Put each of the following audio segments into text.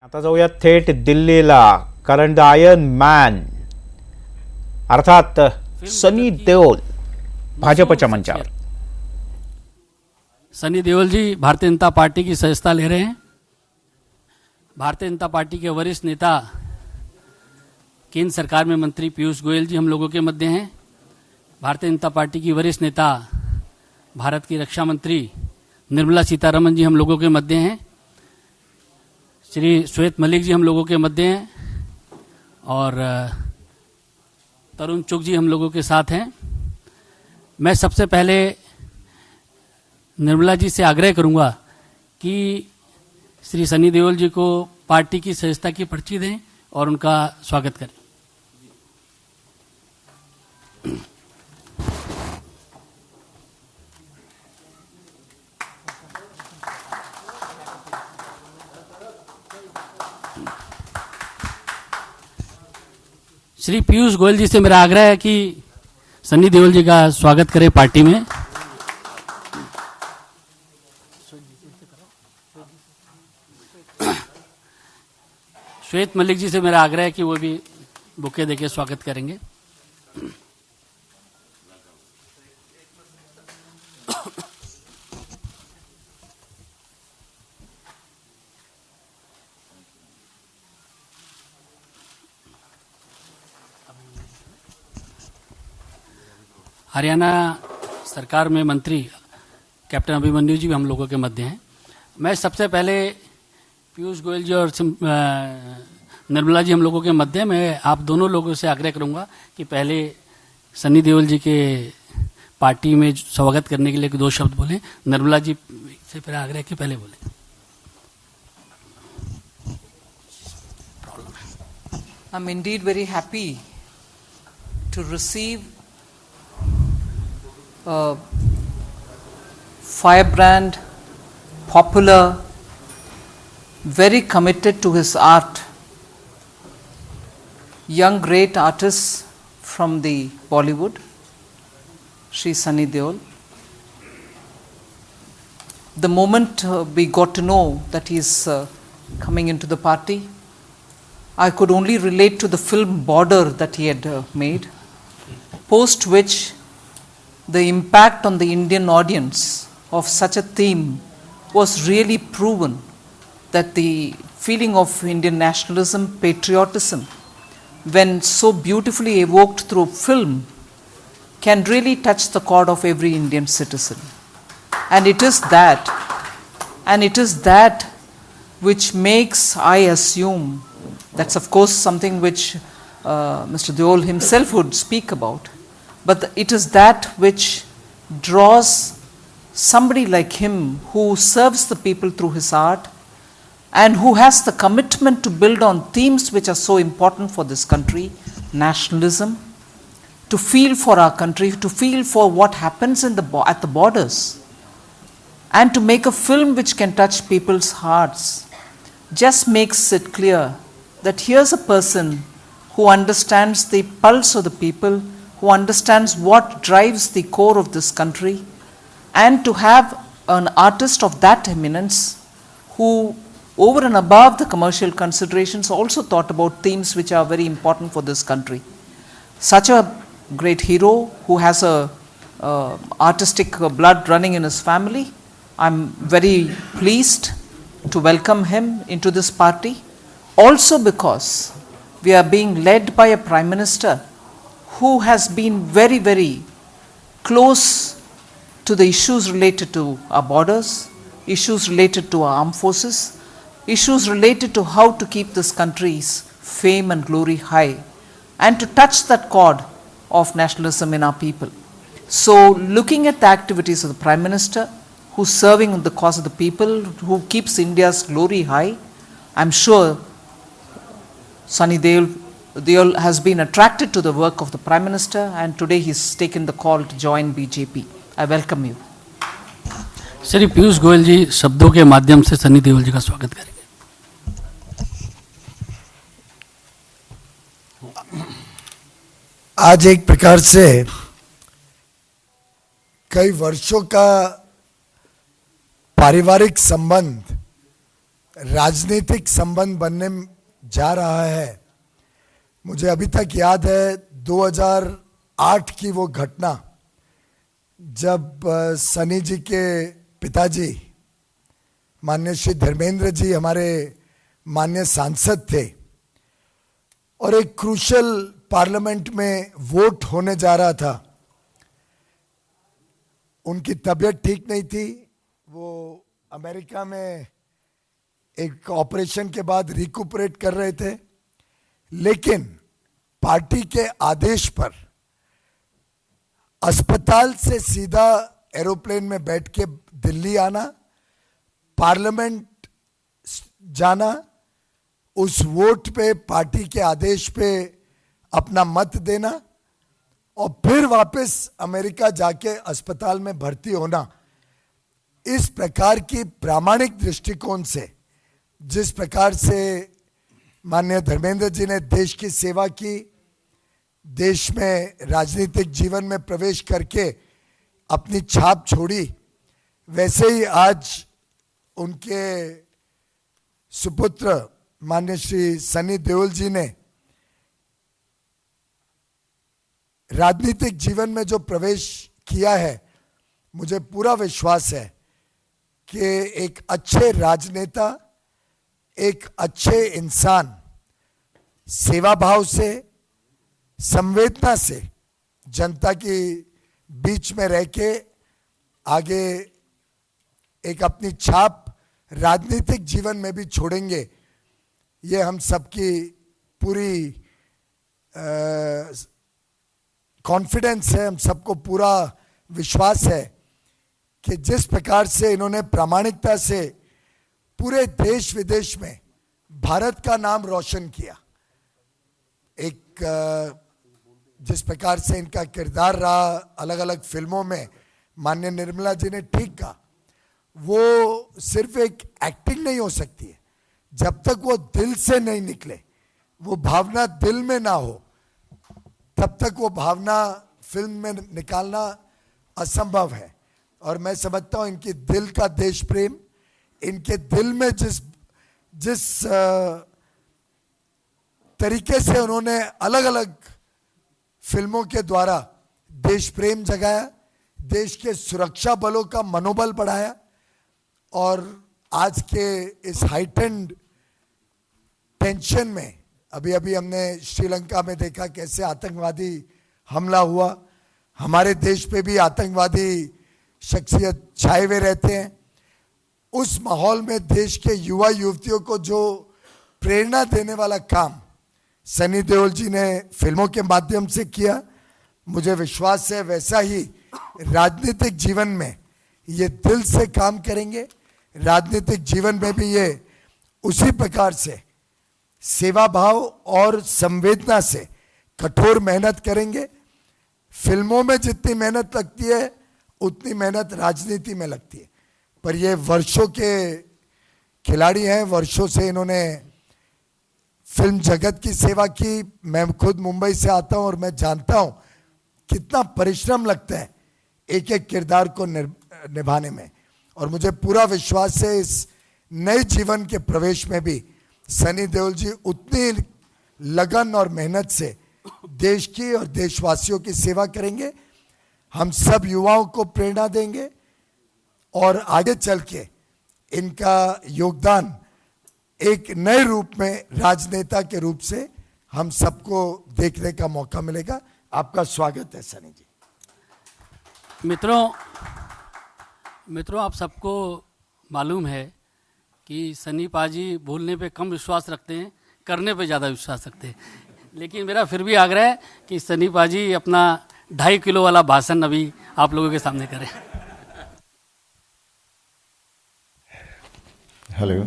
आता जाऊया थेट दिल्लीला, कारण द आयर्न मॅन अर्थात सनी देओल भाजपच्या मंचावर। सनी देओल जी भारतीय जनता पार्टी की सदस्यता ले रहे हैं। भारतीय जनता पार्टी के वरिष्ठ नेता केंद्र सरकार में मंत्री पीयूष गोयल जी हम लोगों के मध्य हैं। भारतीय जनता पार्टी की वरिष्ठ नेता भारत की रक्षा मंत्री निर्मला सीतारमण जी हम लोगों के मध्य हैं। श्री श्वेत मलिक जी हम लोगों के मध्य हैं और तरुण चुग जी हम लोगों के साथ हैं। मैं सबसे पहले निर्मला जी से आग्रह करूंगा कि श्री सनी देओल जी को पार्टी की सदस्यता की पर्ची दें और उनका स्वागत करें। श्री पीयूष गोयल जी से मेरा आग्रह है कि सनी देओल जी का स्वागत करें पार्टी में। श्वेत मलिक जी से मेरा आग्रह है कि वो भी बुके देके स्वागत करेंगे। हरियाणा सरकार में मंत्री कैप्टन अभिमन्यु जी भी हम लोगों के मध्य हैं। मैं सबसे पहले पीयूष गोयल जी और निर्मला जी हम लोगों के मध्य, मैं आप दोनों लोगों से आग्रह करूंगा कि पहले सनी देओल जी के पार्टी में स्वागत करने के लिए दो शब्द बोलें। निर्मला जी से फिर आग्रह कि पहले बोलें। I'm indeed very happy to receive a firebrand, popular, very committed to his art, young great artist from the Bollywood, Shri Sunny Deol. The moment we got to know that he is coming into the party, I could only relate to the film Border that he had made, post which the impact on the Indian audience of such a theme was really proven, that the feeling of Indian nationalism, patriotism, when so beautifully evoked through film, can really touch the chord of every Indian citizen. And it is that which makes, I assume, that's of course something which Mr. Deol himself would speak about, but it is that which draws somebody like him who serves the people through his art and who has the commitment to build on themes which are so important for this country: nationalism, to feel for our country, to feel for what happens at the borders, and to make a film which can touch people's hearts, just makes it clear that here's a person who understands the pulse of the people, who understands what drives the core of this country, and to have an artist of that eminence who, over and above the commercial considerations, also thought about themes which are very important for this country. Such a great hero who has a artistic blood running in his family. I'm very pleased to welcome him into this party, also because we are being led by a Prime Minister who has been very, very close to the issues related to our borders, issues related to our armed forces, issues related to how to keep this country's fame and glory high, and to touch that chord of nationalism in our people. So, looking at the activities of the Prime Minister, who's serving the cause of the people, who keeps India's glory high, I'm sure Sunny Deol has been attracted to the work of the Prime Minister, and today he's taken the call to join BJP. I welcome you. Shri Piyush Goyal जी शब्दों के माध्यम से सनी देओल जी का स्वागत करेंगे। आज एक प्रकार से कई वर्षों का पारिवारिक संबंध राजनीतिक संबंध बनने जा रहा है। मुझे अभी तक याद है 2008 की वो घटना, जब सनी जी के पिताजी माननीय श्री धर्मेंद्र जी हमारे माननीय सांसद थे और एक क्रूशल पार्लियामेंट में वोट होने जा रहा था। उनकी तबीयत ठीक नहीं थी, वो अमेरिका में एक ऑपरेशन के बाद रिकूपरेट कर रहे थे, लेकिन पार्टी के आदेश पर अस्पताल से सीधा एरोप्लेन में बैठ के दिल्ली आना, पार्लियामेंट जाना, उस वोट पे पार्टी के आदेश पे अपना मत देना और फिर वापस अमेरिका जाके अस्पताल में भर्ती होना। इस प्रकार की प्रामाणिक दृष्टिकोण से, जिस प्रकार से माननीय धर्मेंद्र जी ने देश की सेवा की, देश में राजनीतिक जीवन में प्रवेश करके अपनी छाप छोड़ी, वैसे ही आज उनके सुपुत्र माननीय श्री सनी देओल जी ने राजनीतिक जीवन में जो प्रवेश किया है, मुझे पूरा विश्वास है कि एक अच्छे राजनेता, एक अच्छे इंसान सेवा भाव से, संवेदना से जनता की बीच में रह के आगे एक अपनी छाप राजनीतिक जीवन में भी छोड़ेंगे। ये हम सबकी पूरी कॉन्फिडेंस है, हम सबको पूरा विश्वास है कि जिस प्रकार से इन्होंने प्रामाणिकता से पूरे देश विदेश में भारत का नाम रोशन किया, एक जिस प्रकार से इनका किरदार रहा अलग अलग फिल्मों में, माननीय निर्मला जी ने ठीक कहा, वो सिर्फ एक एक्टिंग नहीं हो सकती है जब तक वो दिल से नहीं निकले, वो भावना दिल में ना हो, तब तक वो भावना फिल्म में निकालना असंभव है। और मैं समझता हूं इनकी दिल का देश प्रेम, इनके दिल में जिस तरीके से उन्होंने अलग अलग फिल्मों के द्वारा देश प्रेम जगाया, देश के सुरक्षा बलों का मनोबल बढ़ाया, और आज के इस हाइटेंड टेंशन में अभी अभी हमने श्रीलंका में देखा कैसे आतंकवादी हमला हुआ, हमारे देश पे भी आतंकवादी शख्सियत छाए हुए रहते हैं। उस माहौल में देश के युवा युवतियों को जो प्रेरणा देने वाला काम सनी देओल जी ने फिल्मों के माध्यम से किया, मुझे विश्वास है वैसा ही राजनीतिक जीवन में ये दिल से काम करेंगे। राजनीतिक जीवन में भी ये उसी प्रकार से सेवा भाव और संवेदना से कठोर मेहनत करेंगे। फिल्मों में जितनी मेहनत लगती है उतनी मेहनत राजनीति में लगती है, पर ये वर्षों के खिलाड़ी हैं, वर्षों से इन्होंने फिल्म जगत की सेवा की। मैं खुद मुंबई से आता हूं और मैं जानता हूं कितना परिश्रम लगता है एक एक किरदार को निभाने में, और मुझे पूरा विश्वास है इस नए जीवन के प्रवेश में भी सनी देओल जी उतनी लगन और मेहनत से देश की और देशवासियों की सेवा करेंगे। हम सब युवाओं को प्रेरणा देंगे और आगे चल के इनका योगदान एक नए रूप में राजनेता के रूप से हम सबको देखने का मौका मिलेगा। आपका स्वागत है सनी जी। मित्रों, आप सबको मालूम है कि सनी पाजी बोलने पे कम विश्वास रखते हैं, करने पे ज़्यादा विश्वास रखते हैं, लेकिन मेरा फिर भी आग्रह है कि सनी पाजी अपना 2.5 किलो वाला भाषण अभी आप लोगों के सामने करें। हेलो,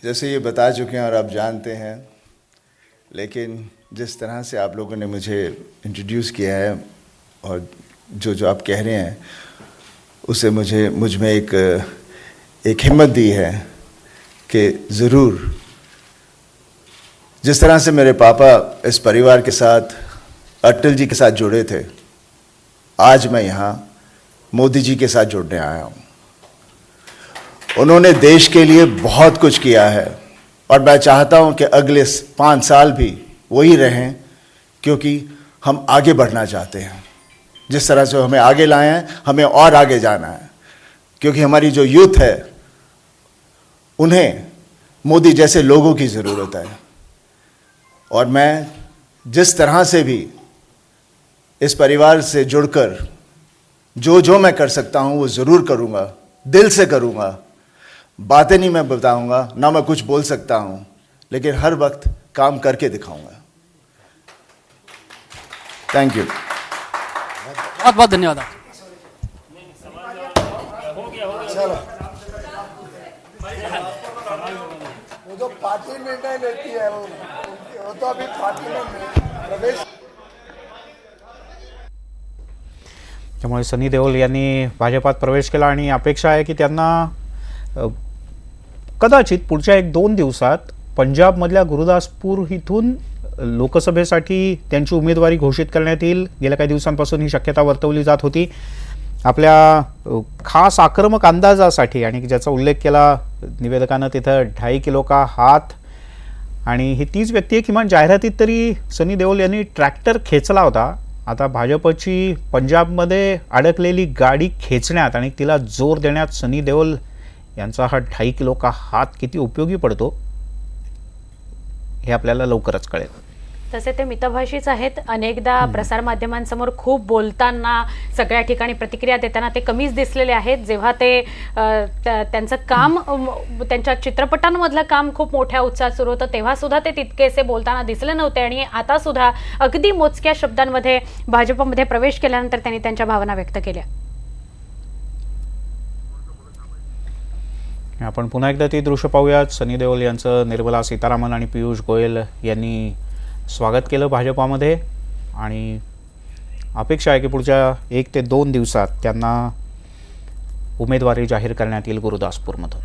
जैसे ये बता चुके हैं और आप जानते हैं, लेकिन जिस तरह से आप लोगों ने मुझे इंट्रोड्यूस किया है और जो आप कह रहे हैं उससे मुझ में एक हिम्मत दी है कि ज़रूर जिस तरह से मेरे पापा इस परिवार के साथ, अटल जी के साथ जुड़े थे, आज मैं यहाँ मोदी जी के साथ जुड़ने आया हूँ। उन्होंने देश के लिए बहुत कुछ किया है और मैं चाहता हूं कि अगले 5 साल भी वही रहें, क्योंकि हम आगे बढ़ना चाहते हैं। जिस तरह से हमें आगे लाए हैं, हमें और आगे जाना है, क्योंकि हमारी जो यूथ है उन्हें मोदी जैसे लोगों की ज़रूरत है। और मैं जिस तरह से भी इस परिवार से जुड़कर जो मैं कर सकता हूं वो ज़रूर करूंगा, दिल से करूंगा। बातें नहीं मैं बताऊंगा, ना मैं कुछ बोल सकता हूं, लेकिन हर वक्त काम करके दिखाऊंगा। Thank you. बहुत बहुत धन्यवाद आप। वो जो पार्टी निर्णय लेती है वो तो अभी पार्टी में प्रवेश। त्यामुळे सनी देओल यांनी भाजपात प्रवेश केला आणि अपेक्षा आहे की त्यांना कदाचित पुढच्या 1-2 दिवसात पंजाबमधल्या गुरुदासपूर इथून लोकसभेसाठी त्यांची उमेदवारी घोषित करण्यात येईल। गेल्या काही दिवसांपासून ही शक्यता वर्तवली जात होती। आपल्या खास आक्रमक अंदाजासाठी आणि ज्याचा उल्लेख केला निवेदकानं तिथं 2.5 किलो का हात, आणि ही तीच व्यक्ती आहे किमान जाहिरातीत तरी सनी देओल यांनी ट्रॅक्टर खेचला होता। आता भाजपची पंजाबमध्ये अडकलेली गाडी खेचण्यात आणि तिला जोर देण्यात सनी देओल यांचा हा 2.5 किलो का हात किती उपयोगी पडतो हे आपल्याला लवकरच कळेल। तसे ते मितभाषीच आहेत। अनेकदा प्रसारमाध्यमांसमोर खूप बोलताना, सगळ्या ठिकाणी प्रतिक्रिया देताना ते कमीच दिसलेले आहेत। जेव्हा ते त्यांचं काम, त्यांच्या चित्रपटांमधलं काम खूप मोठ्या उत्साहात सुरू होतं तेव्हा सुद्धा ते तितकेसे बोलताना दिसले नव्हते, आणि आता सुद्धा अगदी मोजक्या शब्दांमध्ये भाजपमध्ये प्रवेश केल्यानंतर त्यांनी त्यांच्या भावना व्यक्त केल्या। आपण पुन्हा एकदा ती दृश्य पाहूयात। सनी देओल यांचं निर्मला सीतारामन आणि पियुष गोयल यांनी स्वागत केलं भाजपामध्ये, आणि अपेक्षा आहे की पुढच्या 1 ते 2 दिवसात त्यांना उमेदवारी जाहीर करण्यात येईल गुरुदासपूरमधून।